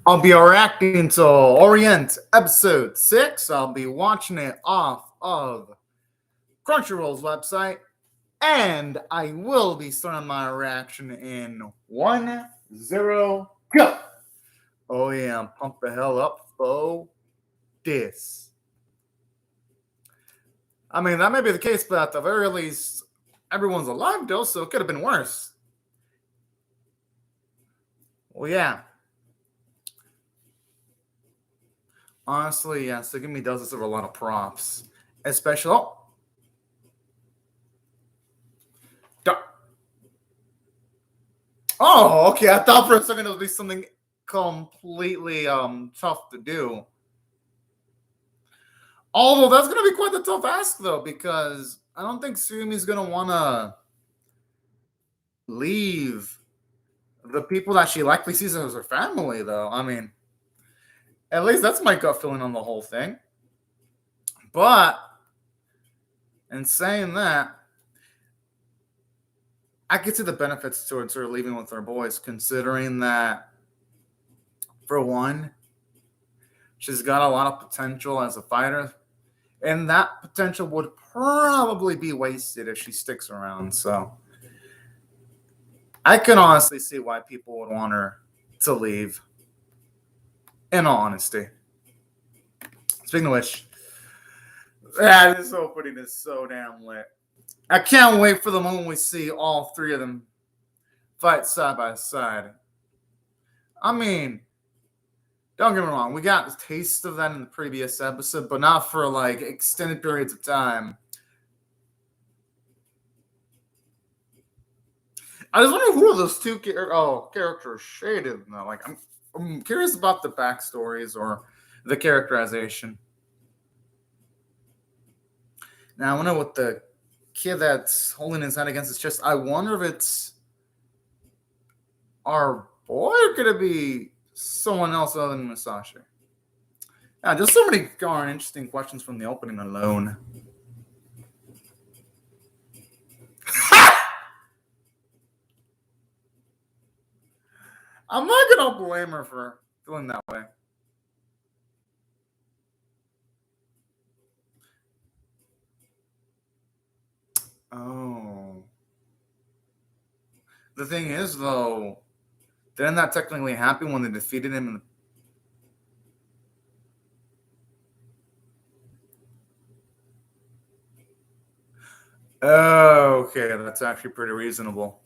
I'll be reacting to Orient episode 6. I'll be watching it off of Crunchyroll's website. And I will be starting my reaction in 1-0 go. Oh yeah, pump the hell up for this. I mean, that may be the case, but at the very least, everyone's alive though, so it could have been worse. Well, yeah. Honestly, yeah, Sugimi does deserve a lot of props. Especially. Oh, okay. I thought for a second it would be something completely tough to do. Although that's gonna be quite the tough ask though, because I don't think Sumi's gonna wanna leave the people that she likely sees as her family, though. I mean, at least that's my gut feeling on the whole thing. But in saying that, I could see the benefits towards her leaving with her boys, considering that, for one, she's got a lot of potential as a fighter, and that potential would probably be wasted if she sticks around. So I can honestly see why people would want her to leave, in all honesty. Speaking of which, this opening is so damn lit. I can't wait for the moment we see all three of them fight side by side. I mean, don't get me wrong, we got a taste of that in the previous episode, but not for like extended periods of time. I just wonder who are those two characters shaded though. Like, I'm curious about the backstories or the characterization. Now I wonder what the kid that's holding his head against his chest. I wonder if it's our boy or could it be someone else other than Musashi? Yeah, just so many darn interesting questions from the opening alone. I'm not gonna blame her for feeling that way. Oh. The thing is, though, didn't that technically happen when they defeated him in the... Oh, okay, that's actually pretty reasonable.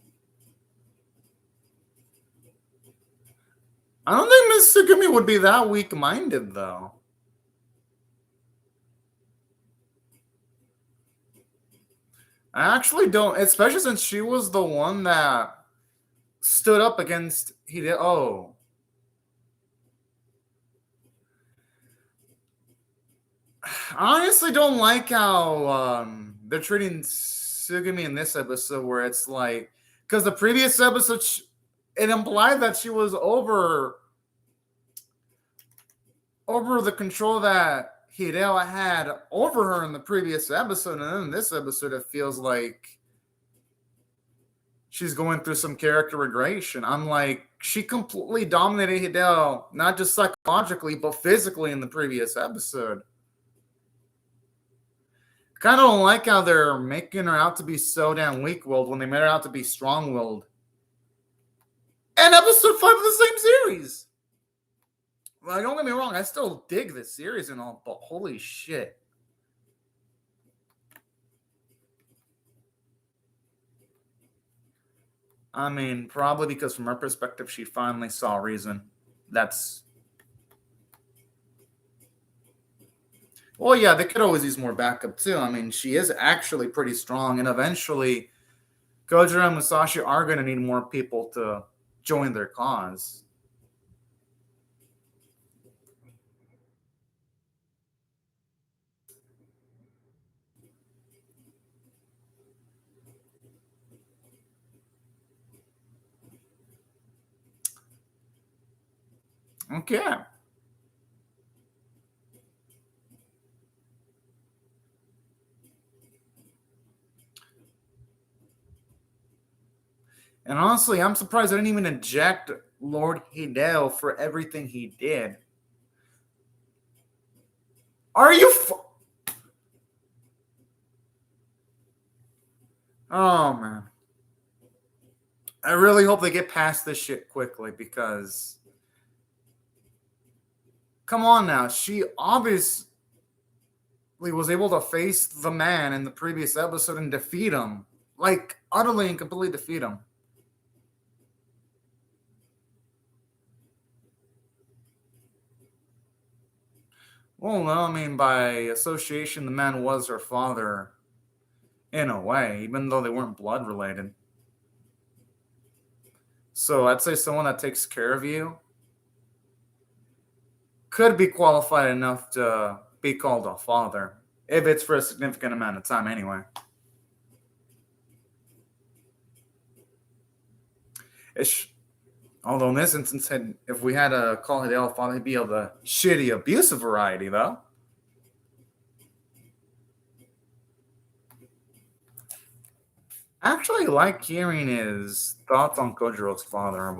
I don't think Miss Sugumi would be that weak-minded, though. I actually don't, especially since she was the one that stood up against Hideo. Oh. I honestly don't like how they're treating Sugumi in this episode, where it's like, because the previous episode, it implied that she was over the control that Hideo had over her in the previous episode, and then in this episode, it feels like she's going through some character regression. I'm like, she completely dominated Hideo, not just psychologically, but physically in the previous episode. Kind of don't like how they're making her out to be so damn weak-willed when they made her out to be strong-willed. And episode 5 of the same series. Like, don't get me wrong, I still dig this series and all, but holy shit. I mean, probably because from her perspective, she finally saw reason. That's... Well, yeah, they could always use more backup, too. I mean, she is actually pretty strong, and eventually, Gojira and Musashi are going to need more people to join their cause. Okay. And And honestly, I'm surprised I didn't even eject Lord Hideo for everything he did. Are you? Oh man, I really hope they get past this shit quickly because, come on now, she obviously was able to face the man in the previous episode and defeat him, like utterly and completely defeat him. Well, no, I mean, by association, the man was her father in a way, even though they weren't blood related. So I'd say someone that takes care of you could be qualified enough to be called a father, if it's for a significant amount of time anyway. Although in this instance, if we had to call Hideo a father, he'd be of the shitty, abusive variety, though. I actually like hearing his thoughts on Kojiro's father.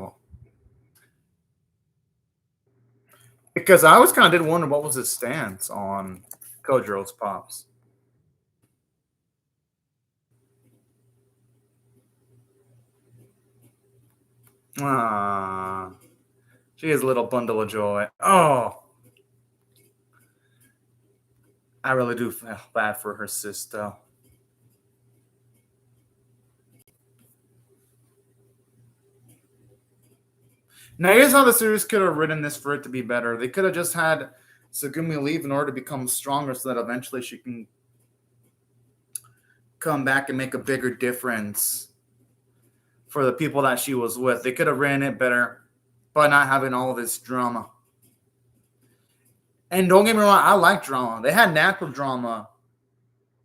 Because I always kind of did wonder what was his stance on Kojiro's pops. Ah, she is a little bundle of joy. Oh, I really do feel bad for her sister. Now, here's how the series could have written this for it to be better. They could have just had Tsugumi leave in order to become stronger so that eventually she can come back and make a bigger difference for the people that she was with. They could have ran it better by not having all of this drama. And don't get me wrong, I like drama. They had natural drama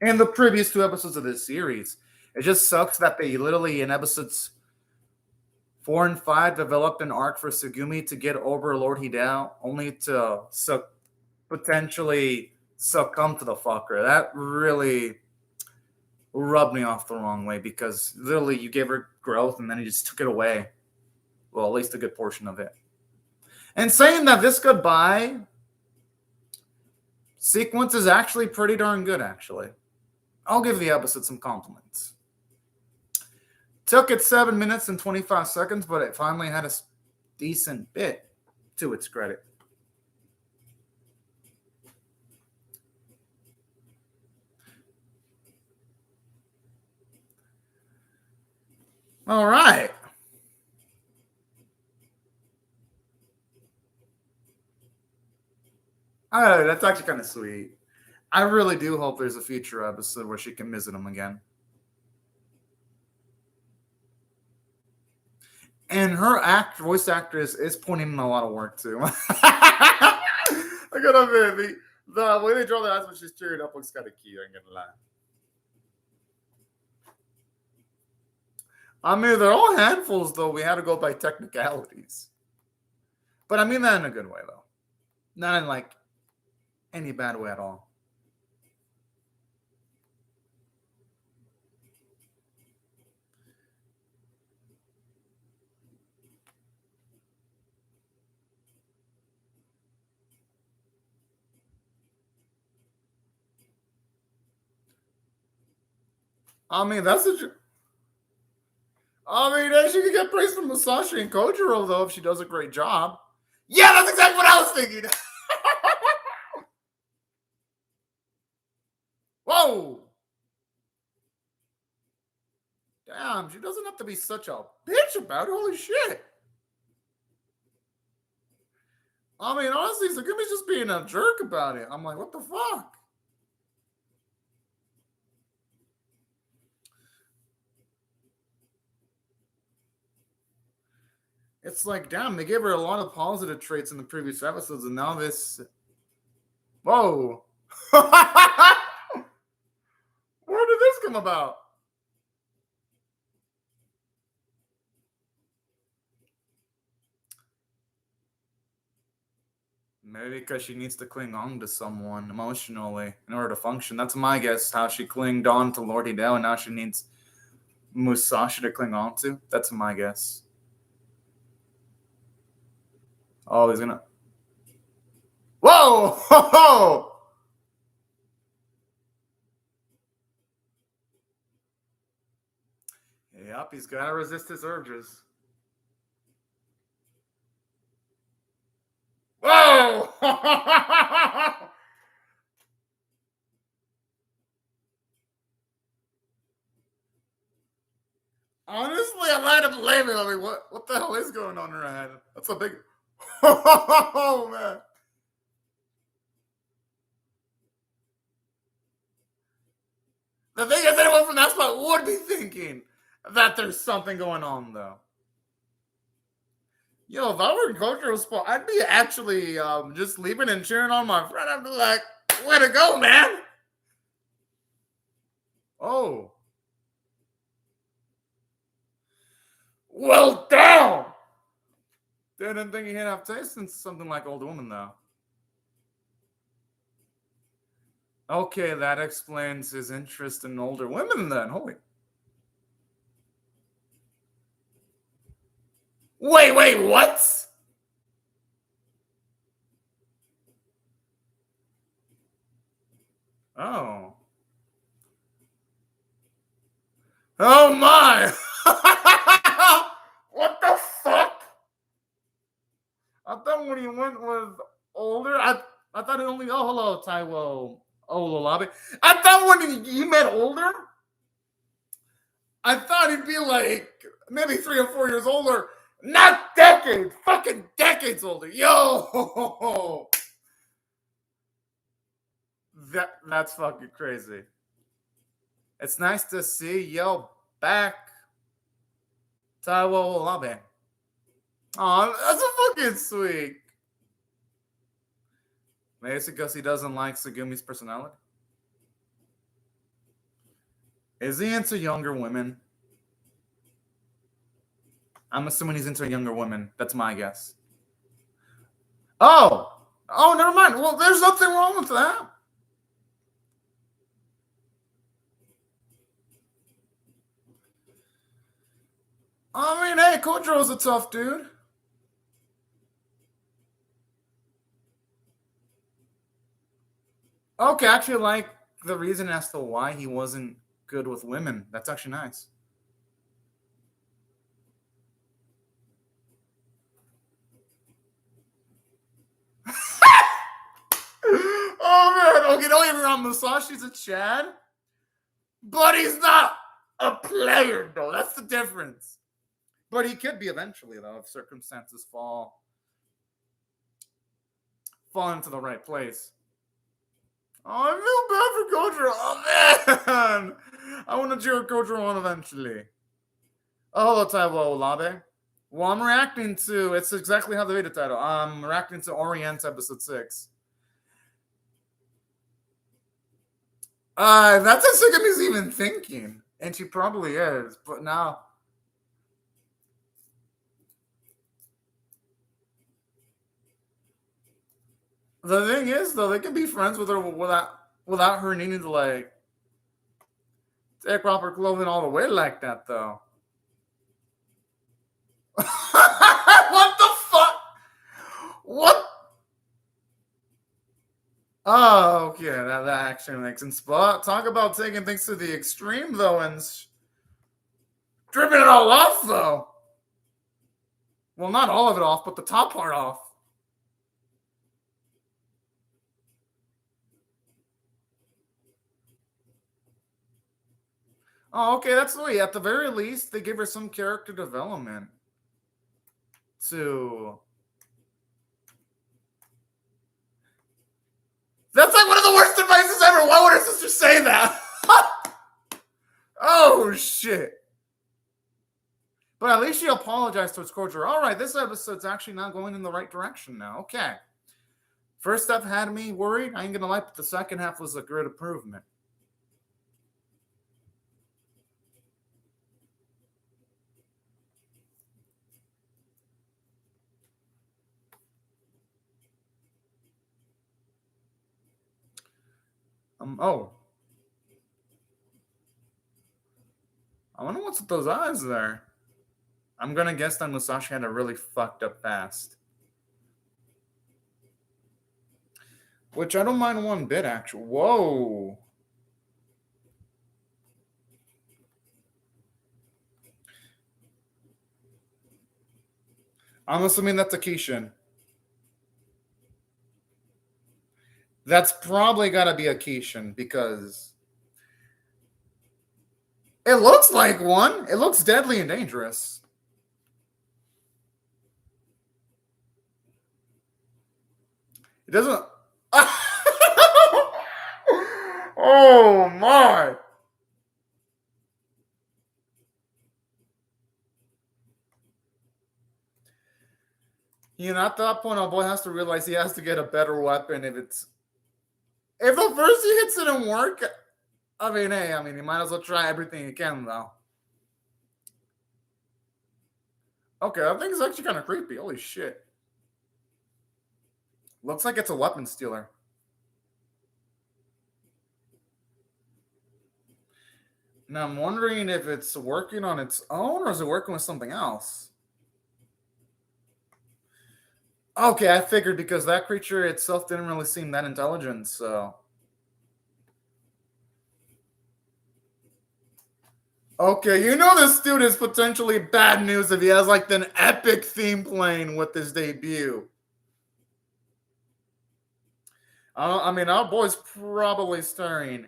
in the previous 2 episodes of this series. It just sucks that they literally, in episodes 4 and 5, developed an arc for Tsugumi to get over Lord Hideo, only to potentially succumb to the fucker. That really rubbed me off the wrong way because literally you gave her growth and then he just took it away. Well, at least a good portion of it. And saying that this goodbye sequence is actually pretty darn good, actually. I'll give the episode some compliments. Took it 7 minutes and 25 seconds, but it finally had a decent bit to its credit. All right. That's actually kind of sweet. I really do hope there's a future episode where she can visit him again. And her voice actress is putting in a lot of work too. I gotta admit, the way they draw the eyes when she's tearing up looks kind of cute. I'm gonna lie. I mean, they're all handfuls, though. We had to go by technicalities. But I mean that in a good way, though. Not in, like, any bad way at all. I mean, she could get praise from Musashi and Kojiro, though, if she does a great job. Yeah, that's exactly what I was thinking. Whoa! Damn, she doesn't have to be such a bitch about it. Holy shit. I mean, honestly, Tsukumi's just being a jerk about it. I'm like, what the fuck? It's like, damn, they gave her a lot of positive traits in the previous episodes, and now this. Whoa. Where did this come about? Maybe because she needs to cling on to someone emotionally in order to function. That's my guess, how she clinged on to Lord Hideo, and now she needs Musashi to cling on to. That's my guess. Oh, he's gonna. Whoa! Ho, ho! Yep, he's gotta resist his urges. Whoa! Honestly, I'm not to blame him. I mean, what the hell is going on in her head? That's a big. Oh man. The thing is, anyone from that spot would be thinking that there's something going on, though. Yo, if I were in Kojiro's spot, I'd be actually just leaving and cheering on my friend. I'd be like, way to go, man. Oh. Well down. Didn't think he had enough taste in something like Old Woman, though. Okay, that explains his interest in older women, then. Holy. Wait, what? Oh. Oh my! What the fuck? I thought when he went with older, I thought he only. Oh, hello, Taiwo. Oh, Lolabe. I thought when he met older, I thought he'd be like maybe 3 or 4 years older. Not decades, fucking decades older. Yo, that's fucking crazy. It's nice to see yo back, Taiwo Lolabe. Oh, that's a fucking sweet. Maybe it's because he doesn't like Segumi's personality. Is he into younger women? I'm assuming he's into younger women. That's my guess. Oh, never mind. Well, there's nothing wrong with that. I mean, hey, Kojiro's a tough dude. Okay, I actually like the reason as to why he wasn't good with women. That's actually nice. Oh man, okay, don't get me wrong, Musashi's a Chad, but he's not a player though. That's the difference. But he could be eventually though, if circumstances fall into the right place. Oh, I feel bad for Kojiro. Oh man, I want to cheer Kojiro on eventually. Oh, Taiwo Olabe. Well, I'm reacting to. It's exactly how they made the title. I'm reacting to Orient episode 6. That's what Sugumi's even thinking, and she probably is. But now, the thing is, though, they can be friends with her without her needing to like take off her clothing all the way like that, though. What the fuck? What? Oh, okay, that actually makes sense. But talk about taking things to the extreme, though, and stripping it all off, though. Well, not all of it off, but the top part off. Oh, okay, that's sweet. At the very least, they give her some character development. To that's like one of the worst advices ever. Why would her sister say that? Oh shit! But at least she apologized towards Kojiro. All right, this episode's actually not going in the right direction now. Okay. First half had me worried. I ain't gonna lie, but the second half was a great improvement. Oh. I wonder what's with those eyes there. I'm gonna guess that Musashi had a really fucked up past. Which I don't mind one bit, actually. Whoa. I'm assuming that's a Kishin. That's probably gotta be a Kishin because it looks like one. It looks deadly and dangerous. It doesn't. Oh my! You know, at that point, our boy has to realize he has to get a better weapon. If the first he hits didn't work, I mean, hey, he might as well try everything he can, though. Okay, that thing's actually kind of creepy. Holy shit! Looks like it's a weapon stealer. Now I'm wondering if it's working on its own or is it working with something else? Okay, I figured because that creature itself didn't really seem that intelligent, so. Okay, you know this dude is potentially bad news if he has like an epic theme playing with his debut. Our boy's probably staring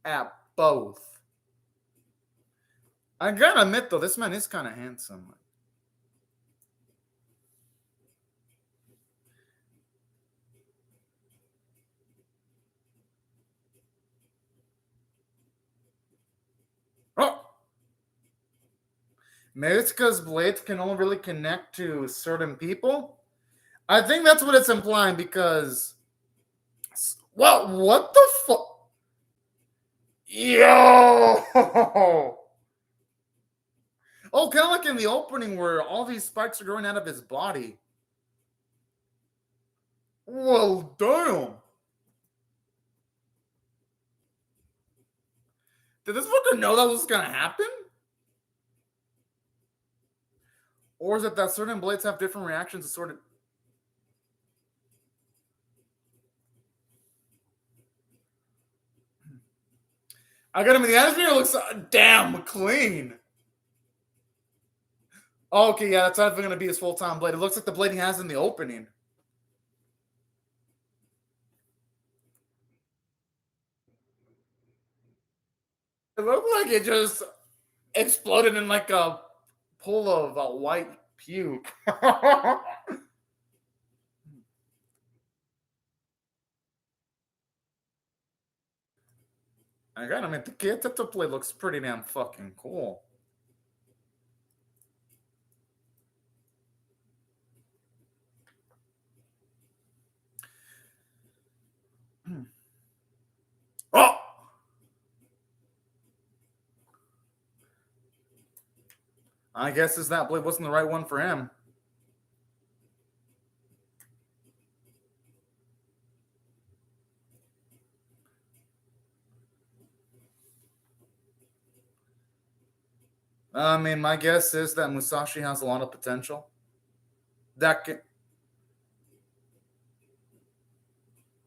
at both. I gotta admit though, this man is kind of handsome. Oh! Maybe it's because blades can only really connect to certain people. I think that's what it's implying because. What the fuck? Yo! Oh, kind of like in the opening where all these spikes are growing out of his body. Well, damn. Did this fucker know that was going to happen? Or is it that certain blades have different reactions to sort of. I got him in the atmosphere. It looks damn clean. Okay, yeah, that's not going to be his full-time blade. It looks like the blade he has in the opening. It looked like it just exploded in like a pool of white puke. I gotta admit, the kid that the blade looks pretty damn fucking cool. Oh! I guess that blade wasn't the right one for him. My guess is that Musashi has a lot of potential. That can.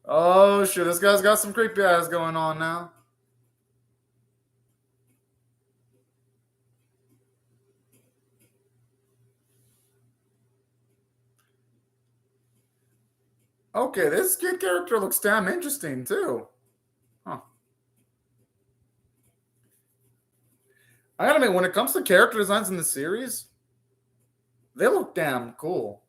Oh shit! This guy's got some creepy eyes going on now. Okay, this kid character looks damn interesting too. Huh. I gotta admit, when it comes to character designs in the series, they look damn cool.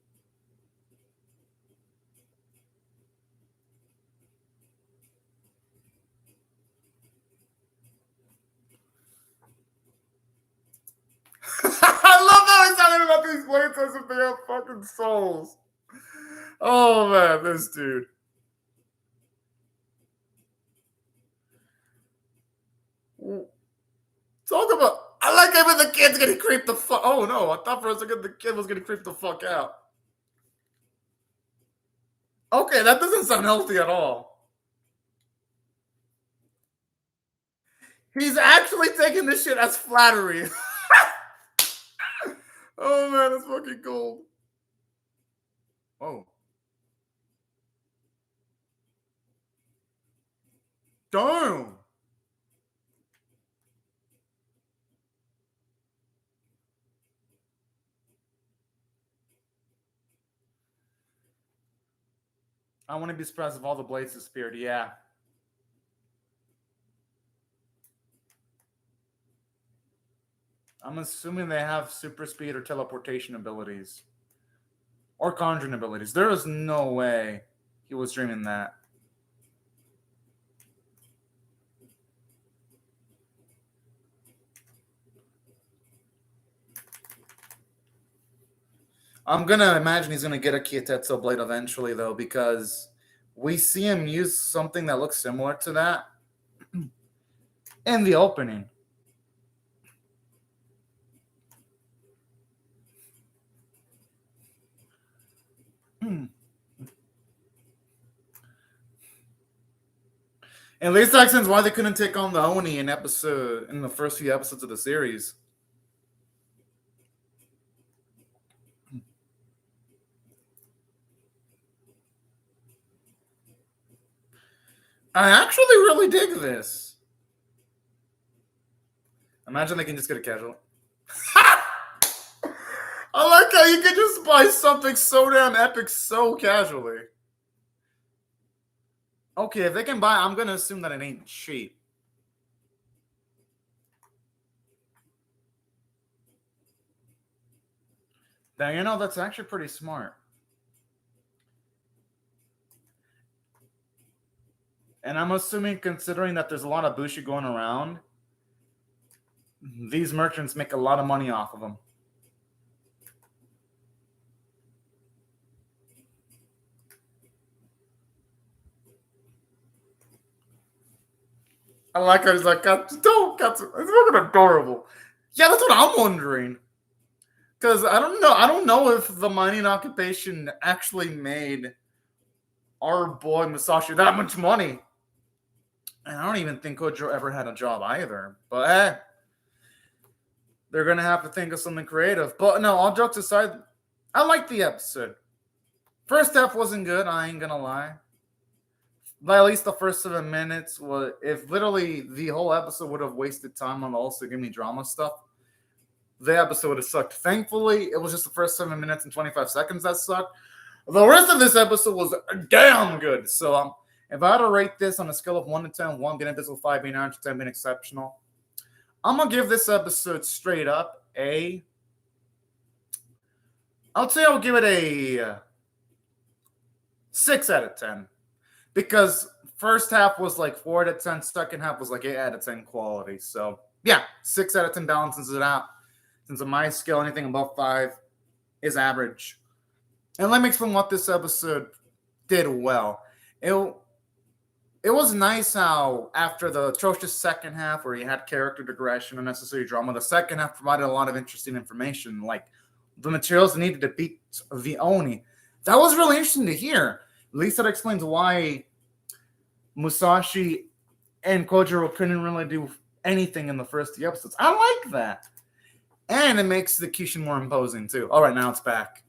I love how he's talking about these blades as if they have fucking souls. Oh man, this dude. Talk about. I like it when the kid's getting creeped the fuck. Oh no, I thought for a second the kid was getting creeped the fuck out. Okay, that doesn't sound healthy at all. He's actually taking this shit as flattery. Oh man, that's fucking cool. Oh. Damn. I want to be surprised if all the blades disappeared. Yeah. I'm assuming they have super speed or teleportation abilities. Or conjuring abilities. There is no way he was dreaming that. I'm gonna imagine he's gonna get a Kietetsu blade eventually, though, because we see him use something that looks similar to that in the opening. At least that explains why they couldn't take on the Oni in the first few episodes of the series. I actually really dig this. Imagine they can just get a casual. I like how you can just buy something so damn epic so casually. Okay, if they can buy, I'm gonna assume that it ain't cheap. Now, that's actually pretty smart. And I'm assuming, considering that there's a lot of Bushi going around, these merchants make a lot of money off of them. I like how he's like, don't, it's fucking adorable. Yeah, that's what I'm wondering. Because I don't know if the mining occupation actually made our boy Musashi that much money. And I don't even think Kojiro ever had a job either. But they're gonna have to think of something creative. But no, all jokes aside, I liked the episode. First half wasn't good, I ain't gonna lie. But at least the first 7 minutes was, if literally the whole episode would have wasted time on the also give me drama stuff, the episode would have sucked. Thankfully, it was just the first 7 minutes and 25 seconds that sucked. The rest of this episode was damn good. So if I had to rate this on a scale of 1 to 10, 1 being abysmal, 5 being average, 10 being exceptional, I'm going to give this episode straight up I'll say I'll give it a 6 out of 10. Because first half was like 4 out of 10, second half was like 8 out of 10 quality. So, yeah, 6 out of 10 balances it out. Since on my scale, anything above 5 is average. And let me explain what this episode did well. It was nice how after the atrocious second half where you had character digression, unnecessary drama, the second half provided a lot of interesting information, like the materials needed to beat the Oni. That was really interesting to hear. At least that explains why Musashi and Kojiro couldn't really do anything in the first 2 episodes. I like that. And it makes the Kishin more imposing, too. All right, now it's back.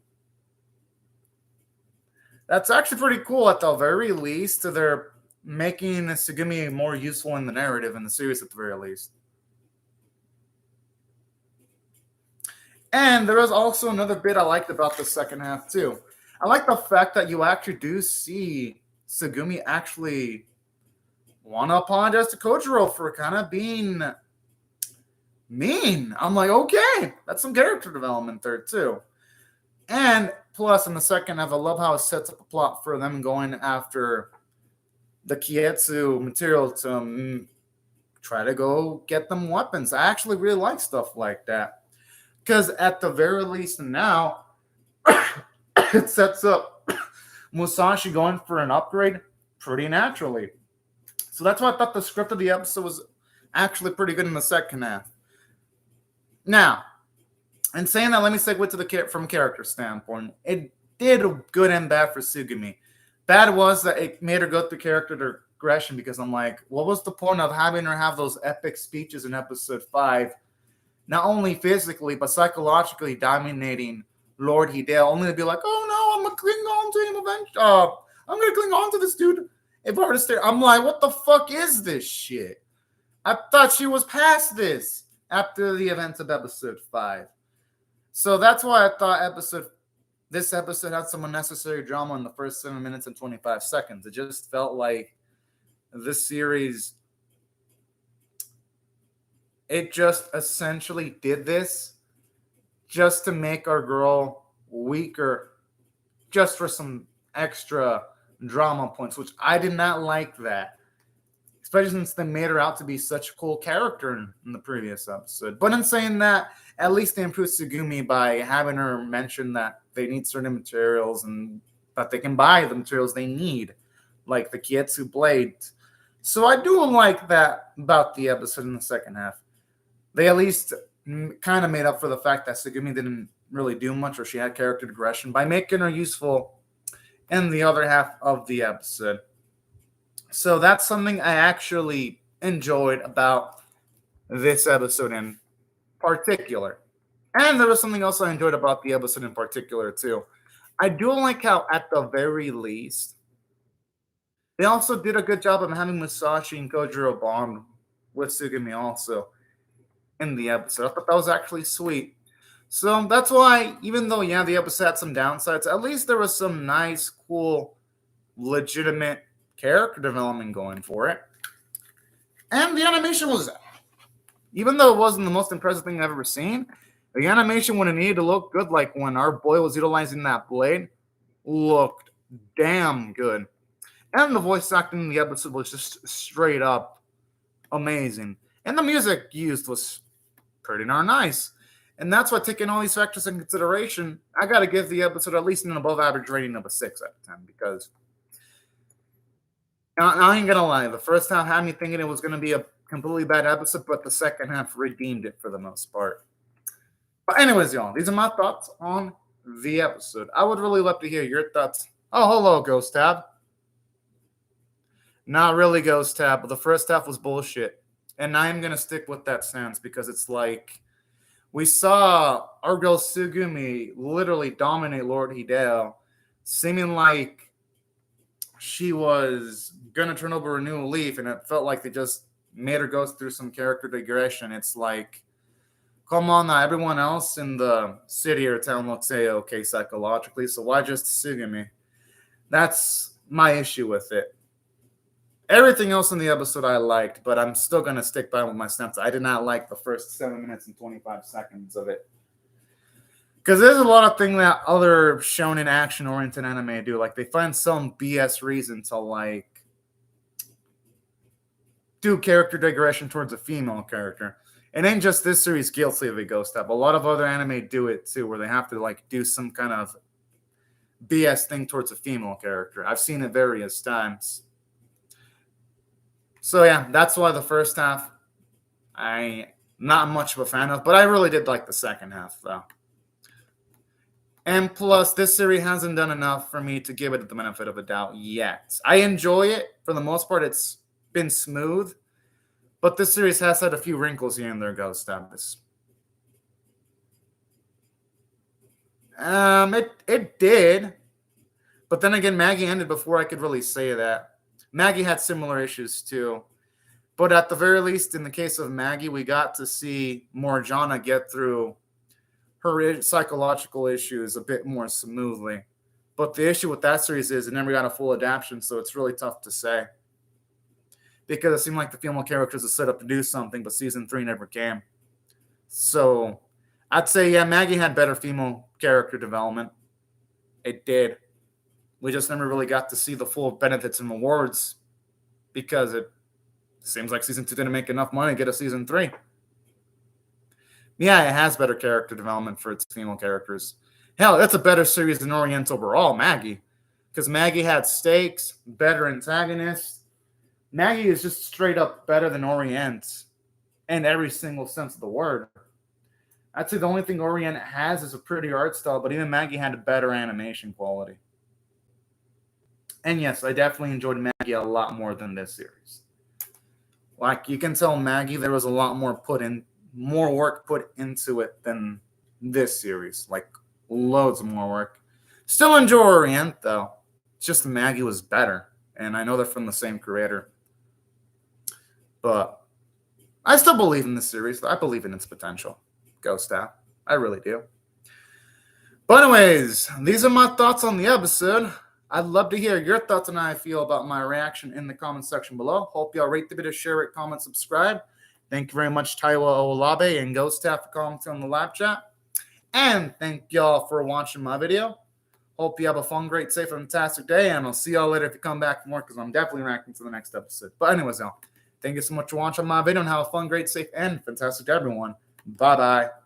That's actually pretty cool. At the very least, they're making Tsugumi more useful in the narrative in the series at the very least. And there was also another bit I liked about the second half, too. I like the fact that you actually do see Tsugumi actually want to apologize to Kojiro for kind of being mean. I'm like, okay, that's some character development there, too. And plus, in the second half, I love how it sets up a plot for them going after the Kietsu material to try to go get them weapons. I actually really like stuff like that. Because at the very least now, it sets up Musashi going for an upgrade pretty naturally. So that's why I thought the script of the episode was actually pretty good in the second half. Now, in saying that, let me segue to from character standpoint. It did good and bad for Tsugumi. Bad was that it made her go through character progression because I'm like, what was the point of having her have those epic speeches in episode 5? Not only physically, but psychologically dominating Lord Hideo, only to be like, oh no, I'm going to cling on to him eventually. I'm going to cling on to this dude. If I were to stare, I'm like, what the fuck is this shit? I thought she was past this after the events of episode 5. So that's why I thought this episode had some unnecessary drama in the first 7 minutes and 25 seconds. It just felt like this series, it just essentially did this just to make our girl weaker, just for some extra drama points, which I did not like that. Especially since they made her out to be such a cool character in the previous episode. But in saying that, at least they improved Tsugumi by having her mention that they need certain materials and that they can buy the materials they need, like the Kietsu blade. So I do like that about the episode in the second half. They at least kind of made up for the fact that Tsugumi didn't really do much, or she had character progression, by making her useful in the other half of the episode. So that's something I actually enjoyed about this episode in particular. And there was something else I enjoyed about the episode in particular, too. I do like how, at the very least, they also did a good job of having Musashi and Kojiro bond with Tsugumi also in the episode. I thought that was actually sweet. So that's why, even though, yeah, the episode had some downsides, at least there was some nice, cool, legitimate character development going for it. And the animation was, even though it wasn't the most impressive thing I've ever seen, the animation when it needed to look good, like when our boy was utilizing that blade, looked damn good. And the voice acting in the episode was just straight up amazing. And the music used was pretty darn nice. And that's why, taking all these factors in consideration, I got to give the episode at least an above average rating of a 6 out of 10, because I ain't gonna lie, the first half had me thinking it was gonna be a completely bad episode, but the second half redeemed it for the most part. But anyways, y'all, these are my thoughts on the episode. I would really love to hear your thoughts. Oh, hello, Ghost Tab. Not really, Ghost Tab, but the first half was bullshit. And I am gonna stick with that stance because it's like we saw our girl Tsugumi literally dominate Lord Hideo, seeming like she was gonna turn over a new leaf, and it felt like they just made her go through some character digression. It's like, come on now, everyone else in the city or town looks okay psychologically, so why just Tsugumi? That's my issue with it. Everything else in the episode I liked, but I'm still gonna stick by with my stance. I did not like the first 7 minutes and 25 seconds of it. Because there's a lot of things that other shonen action-oriented anime do. Like, they find some BS reason to, like, do character digression towards a female character. It ain't just this series guilty of a ghost step. A lot of other anime do it, too, where they have to, like, do some kind of BS thing towards a female character. I've seen it various times. So, yeah, that's why the first half I'm not much of a fan of. But I really did like the second half, though. And plus, this series hasn't done enough for me to give it the benefit of a doubt yet. I enjoy it. For the most part, it's been smooth. But this series has had a few wrinkles here and there, Ghost Status. It did. But then again, Maggie ended before I could really say that. Maggie had similar issues, too. But at the very least, in the case of Maggie, we got to see Morjana get through her psychological issues a bit more smoothly. But the issue with that series is it never got a full adaptation, so it's really tough to say. Because it seemed like the female characters are set up to do something, but season 3 never came. So I'd say, yeah, Maggie had better female character development. It did. We just never really got to see the full benefits and rewards because it seems like season 2 didn't make enough money to get a season 3. Yeah, it has better character development for its female characters. Hell, that's a better series than Orient overall, Maggie. Because Maggie had stakes, better antagonists. Maggie is just straight up better than Orient in every single sense of the word. I'd say the only thing Orient has is a pretty art style, but even Maggie had a better animation quality. And yes, I definitely enjoyed Maggie a lot more than this series. Like, you can tell Maggie there was a lot more work put into it than this series. Like, loads more work. Still enjoy Orient, though. It's just Maggie was better. And I know they're from the same creator. But I still believe in this series. I believe in its potential. Ghost Staff. I really do. But anyways, these are my thoughts on the episode. I'd love to hear your thoughts on how I feel about my reaction in the comment section below. Hope y'all rate the video, share it, comment, subscribe. Thank you very much, Taiwa Olabe and Ghost Staff, for commenting on the live chat. And thank y'all for watching my video. Hope you have a fun, great, safe, and fantastic day. And I'll see y'all later if you come back for more, because I'm definitely reacting to the next episode. But anyways, y'all, thank you so much for watching my video, and have a fun, great, safe, and fantastic day, everyone. Bye-bye.